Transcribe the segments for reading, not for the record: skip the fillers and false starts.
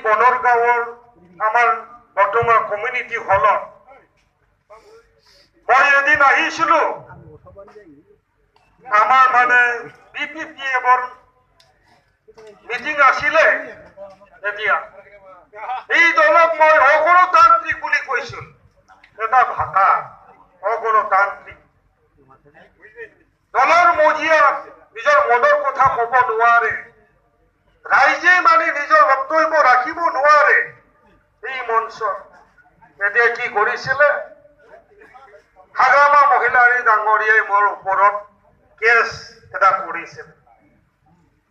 বনৰগাঁৱৰ আমাৰ বৰ্তমান কমিউনিটি হলত মই এদিন আহিছিলো আমাৰ মানে BPPFৰ মিটিং আছিলে এতিয়া এই দলক মই অগণতান্ত্ৰিক বুলি কৈছিল এটা ভাষা অগণতান্ত্ৰিক দলৰ মজিয়াত নিজৰ মনৰ কথা ক'ব নোৱাৰে ৰাইজে মানে নিজৰ বক্তব্য ৰাখিব নোৱাৰে এই মঞ্চ এতিয়া কি কৰিছিলে হাগ্ৰামা মহিলাৰী ডাঙৰীয়াই মোৰ ওপৰত কেছ এটা কৰিছিল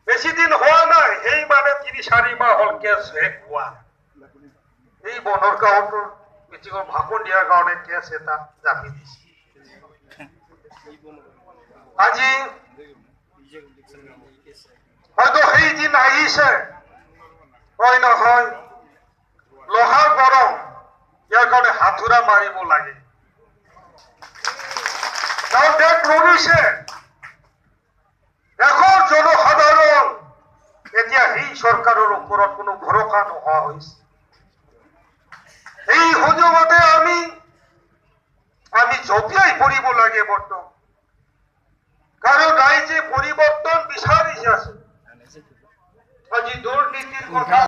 বেছি দিন হোৱা নাই সেই মানে ৩-৪ মাহ হ'ল কেছ শেষ হোৱা এই বনৰগাঁৱটোৰ মিটিঙৰ ভাষণ দিয়াৰ কাৰণে কেছ এটা জাপি দিছে আজি হয়তো সেইদিন আহিছে হয় নহয় লোহাৰ গৰম ইয়াৰ কাৰণে হাতুৰা মাৰিব লাগে তেওঁ দেশ লৰিছে দেশৰ জনসাধাৰণ এতিয়া সেই চৰকাৰৰ ওপৰত কোনো ভৰসা নোহোৱা হৈছে এই সুযোগতে আমি জপিয়াই পৰিব লাগে বৰ্তমান কাৰণ ৰাইজে পৰিৱৰ্তন বিচাৰি আছে আজি দুৰ্নীতিৰ কথা